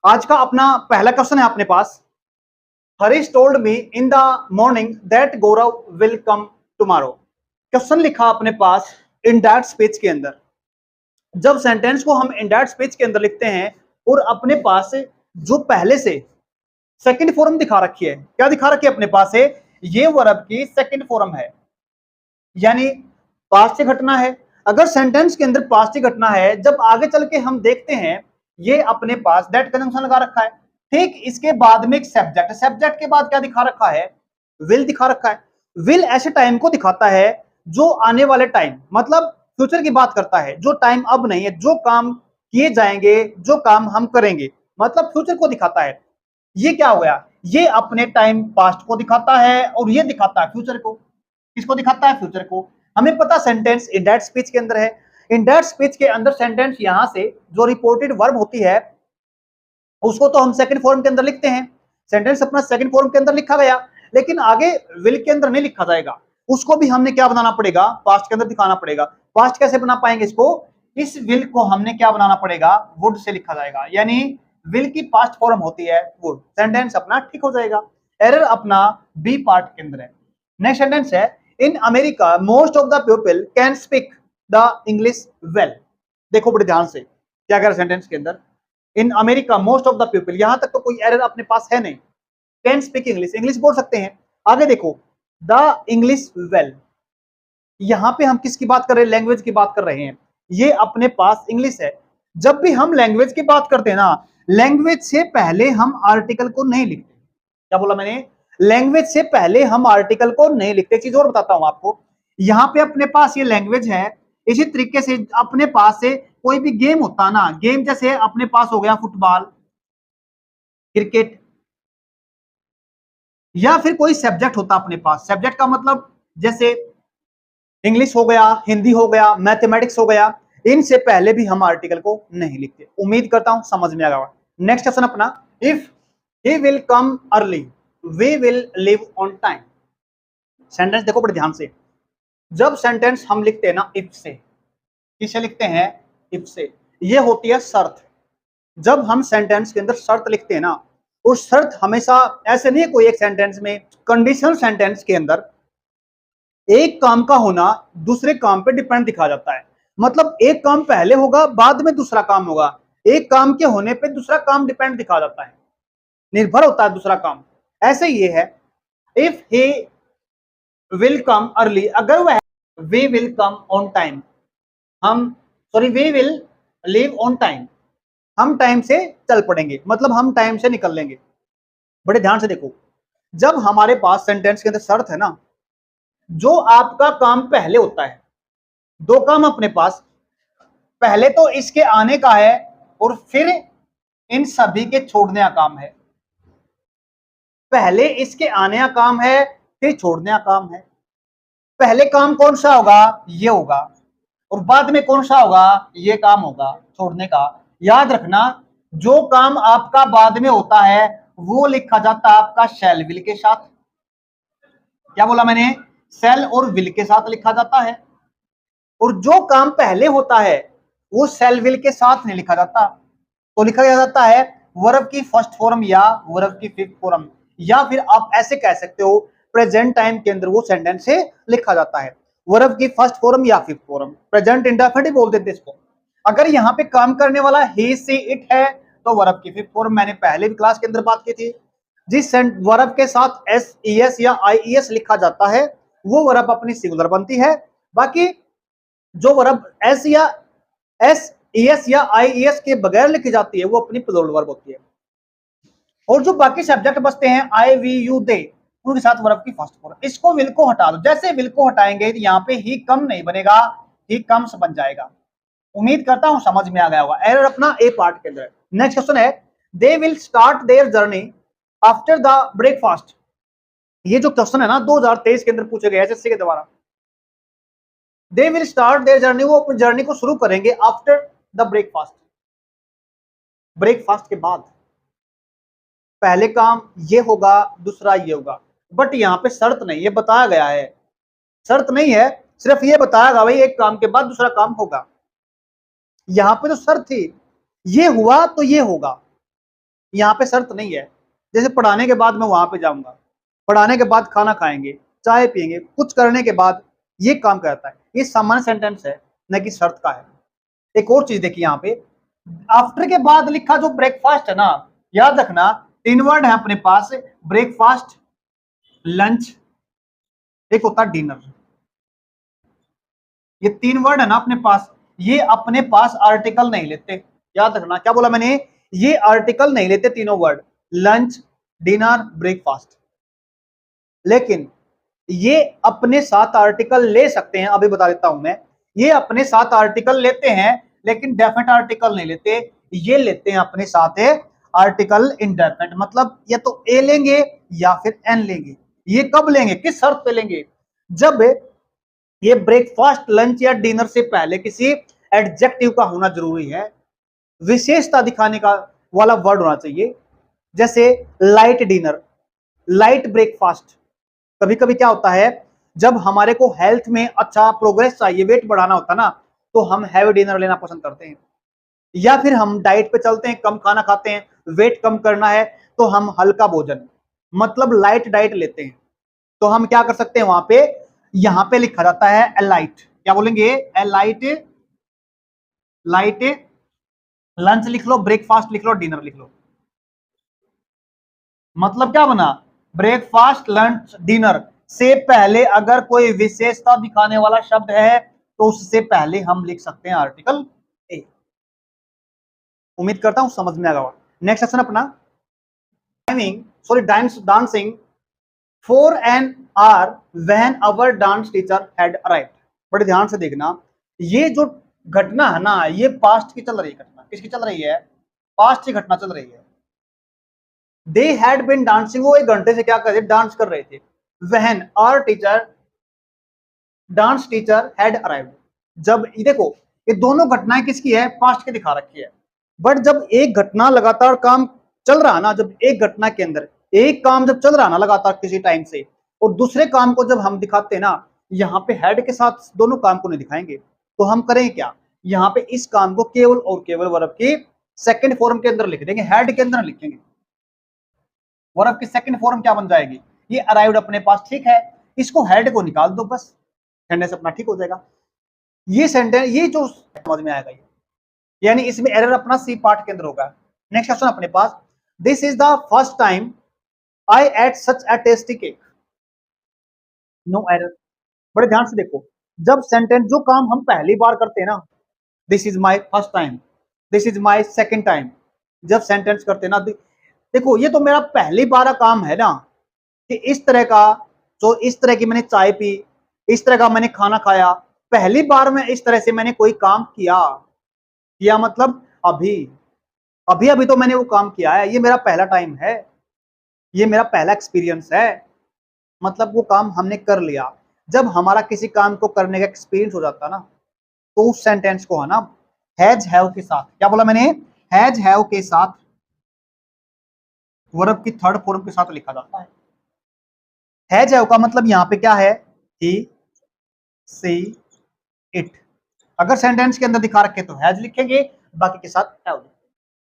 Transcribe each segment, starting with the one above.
आज का अपना पहला क्वेश्चन है अपने पास। Harish told me in the morning that Gaurav will come tomorrow. Question लिखा अपने पास इनडायरेक्ट स्पीच के अंदर। जब सेंटेंस को हम इनडायरेक्ट स्पीच के अंदर लिखते हैं और अपने पास जो पहले से सेकंड फॉर्म दिखा रखी है, क्या दिखा रखी है अपने पास है, ये वर्ब की सेकंड फॉर्म है, यानी पास्ट की घटना है। अगर सेंटेंस के अंदर पास्ट की घटना है, जब आगे चल के हम देखते हैं ये अपने पास दैट कंजंक्शन लगा रखा है। ठीक इसके बाद में एक सब्जेक्ट, सब्जेक्ट के बाद क्या दिखा रखा है, विल दिखा रखा है। विल ऐसे टाइम को दिखाता है जो आने वाले टाइम, मतलब फ्यूचर की बात करता है, जो टाइम अब नहीं है, जो काम किए जाएंगे, जो काम हम करेंगे, मतलब फ्यूचर को दिखाता है। ये क्या हो गया, ये अपने टाइम पास्ट को दिखाता है और ये दिखाता है फ्यूचर को। किसको दिखाता है, फ्यूचर को। हमें पता सेंटेंस इनडायरेक्ट स्पीच के अंदर है। इनडायरेक्ट स्पीच के अंदर सेंटेंस यहां से जो रिपोर्टेड वर्ब होती है उसको तो हम सेकंड फॉर्म के अंदर लिखते हैं। सेंटेंस अपना सेकंड फॉर्म के अंदर लिखा गया, लेकिन आगे विल के अंदर नहीं लिखा जाएगा, उसको भी हमने क्या बनाना पड़ेगा, पास्ट के अंदर दिखाना पड़ेगा। पास्ट कैसे बना पाएंगे इसको, इस विल को हमने क्या बनाना पड़ेगा, वुड से लिखा जाएगा, यानी विल की पास्ट फॉर्म होती है वुड। सेंटेंस अपना ठीक हो जाएगा। एरर अपना बी पार्ट के अंदर है। नेक्स्ट सेंटेंस है, in America most of the people can speak the English well. देखो बड़े ध्यान से क्या कह रहा सेंटेंस के अंदर, in America most of the people, यहां तक तो कोई एरर अपने पास है नहीं, कैन स्पीक इंग्लिश, इंग्लिश बोल सकते हैं। आगे देखो द इंग्लिश वेल, यहां पे हम किसकी बात कर रहे हैं, लैंग्वेज की बात कर रहे हैं। ये अपने पास इंग्लिश है। जब भी हम लैंग्वेज की बात करते हैं ना, लैंग्वेज से पहले हम आर्टिकल को नहीं लिखते। क्या बोला मैंने, लैंग्वेज से पहले हम आर्टिकल को नहीं लिखते। चीज और बताता हूं आपको, यहां पे अपने पास ये लैंग्वेज है। इसी तरीके से अपने पास से कोई भी गेम होता है ना, गेम जैसे अपने पास हो गया फुटबॉल, क्रिकेट, या फिर कोई सब्जेक्ट होता अपने पास। सब्जेक्ट का मतलब जैसे इंग्लिश हो गया, हिंदी हो गया, मैथमेटिक्स हो गया, इनसे पहले भी हम आर्टिकल को नहीं लिखते। उम्मीद करता हूं समझ में आ गया। नेक्स्ट क्वेश्चन अपना, if he will come early we will leave on time. Sentence देखो बड़े ध्यान से। जब सेंटेंस हम लिखते हैं ना इफ से, किसे लिखते हैं, इफ से, ये होती है शर्त। जब हम सेंटेंस के अंदर शर्त लिखते हैं ना, उस शर्त हमेशा ऐसे नहीं है कोई एक सेंटेंस में, कंडीशनल सेंटेंस के अंदर एक काम का होना दूसरे काम पे डिपेंड दिखा जाता है। मतलब एक काम पहले होगा, बाद में दूसरा काम होगा, एक काम के होने पे दूसरा काम डिपेंड दिखा जाता है, निर्भर होता है दूसरा काम। ऐसे ये है, if he will come early, अगर वह, we will come on time, हम, sorry, we will leave on time, हम टाइम से चल पड़ेंगे, मतलब हम टाइम से निकल लेंगे। बड़े ध्यान से देखो, जब हमारे पास सेंटेंस के अंदर शर्त है ना, जो आपका काम पहले होता है, दो काम अपने पास, पहले तो इसके आने का है और फिर इन सभी के छोड़ने का काम है। पहले इसके आने का काम है, फिर छोड़ने का काम है। पहले काम कौन सा होगा, ये होगा, और बाद में कौन सा होगा, ये काम होगा छोड़ने का। याद रखना, जो काम आपका बाद में होता है वो लिखा जाता है आपका शैल विल के साथ। क्या बोला मैंने, शैल और विल के साथ लिखा जाता है। और जो काम पहले होता है वो शैल विल के साथ नहीं लिखा जाता, तो लिखा जाता है वर्ब की फर्स्ट फॉर्म या वर्ब की फिफ्थ फॉर्म, या फिर आप ऐसे कह सकते हो प्रेजेंट टाइम के अंदर वो सेंटेंस से लिखा जाता है वर्ब की फर्स्ट फॉर्म या फिफ्थ फॉर्म। प्रेजेंट इंडेफिनिट बोल देते इसको। अगर यहाँ पे काम करने वाला ही सी इट है तो वर्ब की फिफ्थ फॉर्म, मैंने पहले भी क्लास के अंदर बात की थी। जिस वर्ब के साथ एस ई एस या आई ई एस लिखा जाता है वो वर्ब अपनी सिंगुलर बनती है। बाकी जो वर्ब एस या एस ई एस या आई ई एस के बगैर लिखी जाती है वो अपनी प्लूरल वर्ब होती है। और जो बाकी सब्जेक्ट बचते हैं आई वी यू दे, उनके साथ वर्ब की फर्स्ट फॉर्म। इसको विल को हटा दो, जैसे विल को हटाएंगे तो यहाँ पे ही कम नहीं बनेगा, ही कम्स बन जाएगा। उम्मीद करता हूं समझ में आ गया होगा। एरर अपना ए पार्ट के अंदर। नेक्स्ट क्वेश्चन है, they will start their journey after the breakfast. ये जो क्वेश्चन है ना 2023 के अंदर पूछे गए एसएससी के द्वारा। They will start their journey, वो अपनी जर्नी को शुरू करेंगे आफ्टर द ब्रेकफास्ट, ब्रेकफास्ट के बाद। पहले काम ये होगा, दूसरा ये होगा, बट यहाँ पे शर्त नहीं, ये बताया गया है, शर्त नहीं है, सिर्फ ये बताया गया भाई एक काम के बाद दूसरा काम होगा। यहाँ पे तो शर्त थी, ये हुआ तो ये होगा, यहाँ पे शर्त नहीं है। जैसे पढ़ाने के बाद मैं वहां पे जाऊंगा, पढ़ाने के बाद खाना खाएंगे, चाय पियेंगे, कुछ करने के बाद ये काम करता है, ये सामान्य सेंटेंस है, न कि शर्त का है। एक और चीज देखिए, यहाँ पे आफ्टर के बाद लिखा जो ब्रेकफास्ट है ना, याद रखना 3 वर्ड है अपने पास, ब्रेकफास्ट, लंच, एक होता है डिनर। ये 3 वर्ड है ना अपने पास, ये अपने पास आर्टिकल नहीं लेते। याद रखना, क्या बोला मैंने, ये आर्टिकल नहीं लेते तीनों वर्ड, लंच, डिनर, ब्रेकफास्ट। लेकिन ये अपने साथ आर्टिकल ले सकते हैं, अभी बता देता हूं मैं। ये अपने साथ आर्टिकल लेते हैं, लेकिन डेफिनेट आर्टिकल नहीं लेते। ये लेते हैं अपने साथ आर्टिकल इंडेफिनेट, मतलब या तो ए लेंगे या फिर एन लेंगे। ये कब लेंगे, किस शर्त पे लेंगे, जब ये ब्रेकफास्ट, लंच या डिनर से पहले किसी एडजेक्टिव का होना जरूरी है, विशेषता दिखाने का वाला वर्ड होना चाहिए। जैसे लाइट डिनर, लाइट ब्रेकफास्ट। कभी कभी क्या होता है, जब हमारे को हेल्थ में अच्छा प्रोग्रेस चाहिए, वेट बढ़ाना होता है ना, तो हम हैवी डिनर लेना पसंद करते हैं। या फिर हम डाइट पे चलते हैं, कम खाना खाते हैं, वेट कम करना है, तो हम हल्का भोजन, मतलब लाइट डाइट लेते हैं। तो हम क्या कर सकते हैं, वहां पे, यहां पे लिखा जाता है एलाइट, क्या बोलेंगे, एलाइट, लाइट, लंच लिख लो, ब्रेकफास्ट लिख लो, डिनर लिख लो। मतलब क्या बना, ब्रेकफास्ट, लंच, डिनर से पहले अगर कोई विशेषता दिखाने वाला शब्द है, तो उससे पहले हम लिख सकते हैं आर्टिकल ए। उम्मीद करता हूं समझ में आ गया। नेक्स्ट सेक्शन अपना, dancing for an hour when our dance teacher had arrived. बड़े ध्यान से देखना, ये जो घटना है ना, ये पास्ट की चल रही है घटना। किसकी चल रही है, पास्ट की घटना चल रही है। दे हैड बिन डांसिंग, वो 1 घंटे से क्या कर रहे, डांस कर रहे थे। When our teacher, dance teacher had arrived, जब, ये देखो, ये दोनों घटनाएं किसकी है, पास्ट की दिखा रखी है। बट जब एक घटना लगातार काम चल रहा ना, जब एक घटना के अंदर एक काम जब चल रहा ना लगातार किसी टाइम से, और दूसरे काम को जब हम दिखाते हैं ना, यहाँ पे हेड के साथ दोनों काम को नहीं दिखाएंगे, तो हम करेंगे क्या, यहाँ पे इस काम को केवल और केवल वर्ब की सेकंड फॉर्म के अंदर लिख देंगे, हेड के अंदर लिखेंगे। वर्ब की सेकंड फॉर्म क्या बन जाएगी, ये अराइव्ड अपने पास, ठीक है, इसको हेड को निकाल दो बस, सेंटेंस अपना ठीक हो जाएगा। ये सेंटेंस, ये जो समझ में आएगा, ये यानी इसमें एरर अपना सी पार्ट के अंदर होगा। नेक्स्ट क्वेश्चन अपने पास, this is the first time I ate such a tasty cake, no error. बड़े ध्यान से देखो, जब सेंटेंस, जो काम हम पहली बार करते हैं ना, this is my first time, this is my second time, जब सेंटेंस करते हैं ना, देखो ये तो मेरा पहली बार का काम है ना, कि इस तरह का, जो इस तरह की मैंने चाय पी, इस तरह का मैंने खाना खाया, पहली बार में इस तरह से मैंने कोई काम किया, किया मतलब अभी, अभी अभी तो मैंने वो काम किया है, ये मेरा पहला टाइम है, ये मेरा पहला एक्सपीरियंस है, मतलब वो काम हमने कर लिया। जब हमारा किसी काम को करने का एक्सपीरियंस हो जाता है ना, तो उस सेंटेंस को है ना, हैज हैव के साथ, क्या बोला मैंने, हैज हैव के साथ, वर्ब की थर्ड फॉर्म के साथ लिखा जाता है। हैज हैव का मतलब यहाँ पे क्या है, ही, सी, इट। अगर सेंटेंस के अंदर दिखा रखे तो हैज लिखेंगे, बाकी के साथ हैव।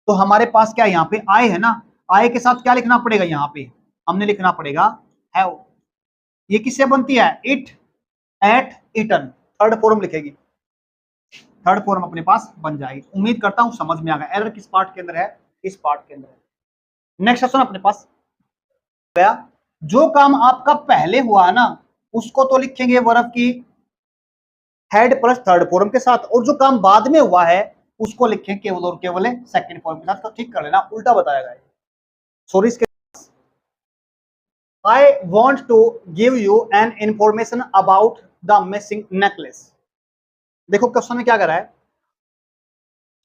तो हमारे पास क्या है, यहाँ पे आई है ना, आई के साथ क्या लिखना पड़ेगा, यहाँ पे हमने लिखना पड़ेगा हैव। ये किससे बनती है, it, ate, eaten, third form लिखेगी, थर्ड फॉर्म अपने पास बन जाएगी। उम्मीद करता हूं समझ में आ गया, एरर किस पार्ट के अंदर है, इस पार्ट के अंदर है। नेक्स्ट क्वेश्चन अपने पास गया, जो काम आपका पहले हुआ है ना, उसको तो लिखेंगे वर्ब की हेड प्लस थर्ड फॉर्म के साथ, और जो काम बाद में हुआ है उसको लिखें केवल और केवल सेकंड फॉर्म के साथ। तो ठीक कर लेना, उल्टा बताया गया, सॉरी। इसके I want to give you an information about the missing necklace। देखो क्वेश्चन में क्या कर रहा है,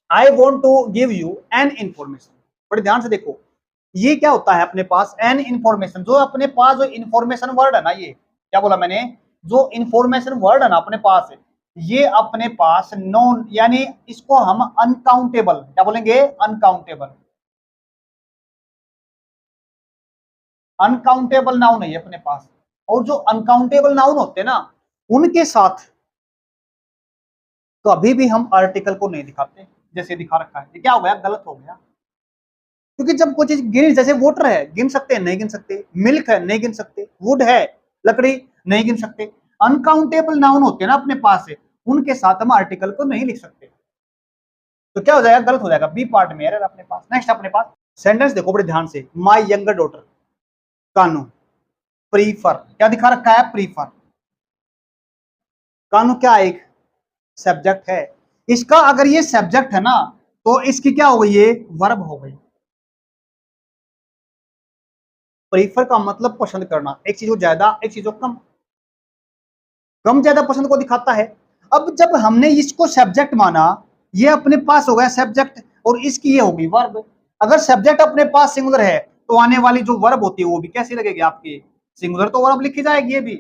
I want to give you an information। बड़े ध्यान से देखो, ये क्या होता है अपने पास, an information, जो अपने पास जो इंफॉर्मेशन वर्ड है ना, ये क्या बोला मैंने, जो इंफॉर्मेशन वर्ड है ना अपने पास, ये अपने पास नॉन, यानी इसको हम अनकाउंटेबल, क्या बोलेंगे, अनकाउंटेबल, अनकाउंटेबल नाउन है ये अपने पास। और जो अनकाउंटेबल नाउन होते हैं ना, उनके साथ कभी भी हम आर्टिकल को नहीं दिखाते, जैसे दिखा रखा है, ये क्या हो गया, गलत हो गया। क्योंकि जब कोई चीज गिन, जैसे वाटर है गिन सकते हैं नहीं गिन सकते, मिल्क है नहीं गिन सकते, वुड है लकड़ी नहीं गिन सकते, अनकाउंटेबल नाउन होते हैं ना अपने पास से, उनके साथ हम आर्टिकल को नहीं लिख सकते। तो क्या हो जाएगा, गलत हो जाएगा, बी पार्ट में एरर अपने पास। नेक्स्ट अपने पास सेंटेंस देखो बड़े ध्यान से, my younger daughter, Kanu prefer, क्या दिखा रखा है, प्रीफर। कानू क्या एक सब्जेक्ट है, इसका अगर ये सब्जेक्ट है ना तो इसकी क्या हो गई, ये वर्ब हो गई। प्रीफर का मतलब पसंद करना, एक चीज को ज्यादा एक चीज को कम, कम ज्यादा पसंद को दिखाता है। अब जब हमने इसको सब्जेक्ट माना, ये अपने पास हो गया सब्जेक्ट और इसकी ये होगी वर्ब। अगर सब्जेक्ट अपने पास सिंगुलर है तो आने वाली जो वर्ब होती है वो भी कैसी लगेगी आपकी, सिंगुलर, तो वर्ब लिखी जाएगी ये भी।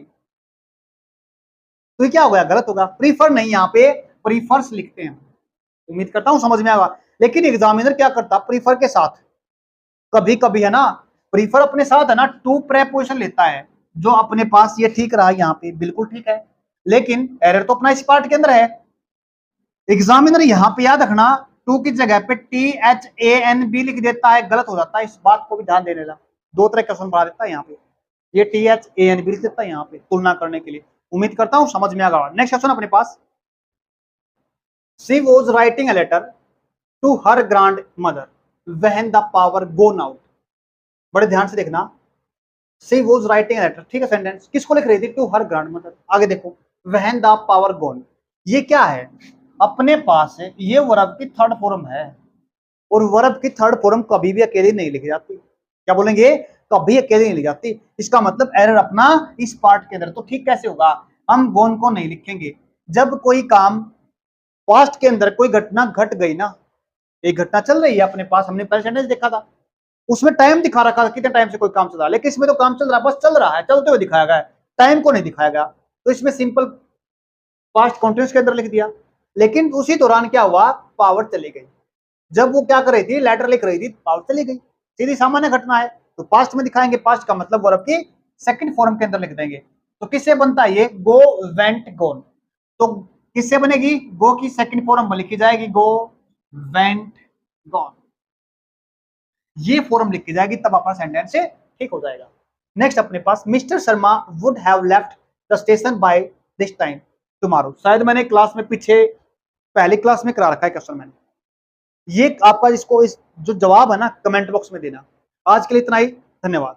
तो ये क्या हो गया, गलत होगा, प्रीफर नहीं, यहाँ पे प्रीफर्स लिखते हैं। उम्मीद करता हूं समझ में आएगा। लेकिन एग्जामिनर क्या करता, प्रीफर के साथ कभी कभी है ना, प्रीफर अपने साथ है ना टू प्रेपोजिशन लेता है, जो अपने पास ये ठीक रहा, यहाँ पे बिल्कुल ठीक है, लेकिन एरर तो अपना इस पार्ट के अंदर है। एग्जामिनर यहाँ पे याद रखना, टू की जगह पे THANB लिख देता है, गलत हो जाता है, इस बात को भी ध्यान देने ला। दो तरह क्वेश्चन बढ़ा देता है यहाँ पे, ये THANB लिख देता है यहाँ पे तुलना करने के लिए। उम्मीद करता हूँ समझ में आ गया। नेक्स्ट क्वेश्चन अपने पास, she was writing a letter to her grandmother when the power gone out. बड़े ध्यान से देखना, she was writing a letter, ठीक है, सेंटेंस किसको लिख रही थी, टू हर ग्रैंड मदर। आगे देखो, व्हेन द पावर गोन, ये क्या है, अपने पास है, ये वर्ब की थर्ड फॉर्म है, और वर्ब की थर्ड फॉर्म कभी भी अकेली नहीं लिखी जाती। क्या बोलेंगे, कभी अकेली नहीं लिखी जाती। इसका मतलब एरर अपना इस पार्ट के अंदर। तो ठीक कैसे होगा, हम गोन को नहीं लिखेंगे। जब कोई काम पास्ट के अंदर कोई घटना घट गई ना, एक घटना चल रही है अपने पास, हमने पहले सेंटेंस देखा था, उसमें टाइम दिखा रखा था कितने टाइम से कोई काम चल रहा है, लेकिन इसमें तो काम चल रहा है, बस चल रहा है, चलते हुए दिखाया गया है, टाइम को नहीं दिखाया गया। तो इसमें सिंपल पास्ट कॉन्टिन्यूस के अंदर लिख दिया। लेकिन उसी दौरान क्या हुआ, पावर चली गई। जब वो क्या कर रही थी, लेटर लिख रही थी, पावर चली गई, सीधी सामान्य घटना है। तो पास्ट में दिखाएंगे, पास्ट का मतलब वर्ब की सेकंड फॉर्म के अंदर लिख देंगे। तो किससे बनता है ये, गो वेंट गोन। तो किससे बनेगी, गो की सेकंड फॉर्म लिखी जाएगी, गो वेंट गॉन, ये फॉर्म लिखी जाएगी, तब अपना सेंटेंस से ठीक हो जाएगा। नेक्स्ट अपने पास, mister Sharma would have left the station by this time tomorrow. शायद मैंने क्लास में पीछे पहली क्लास में करा रखा है क्वेश्चन मैंने, ये आपका इसको इस जो जवाब है ना कमेंट बॉक्स में देना। आज के लिए इतना ही, धन्यवाद।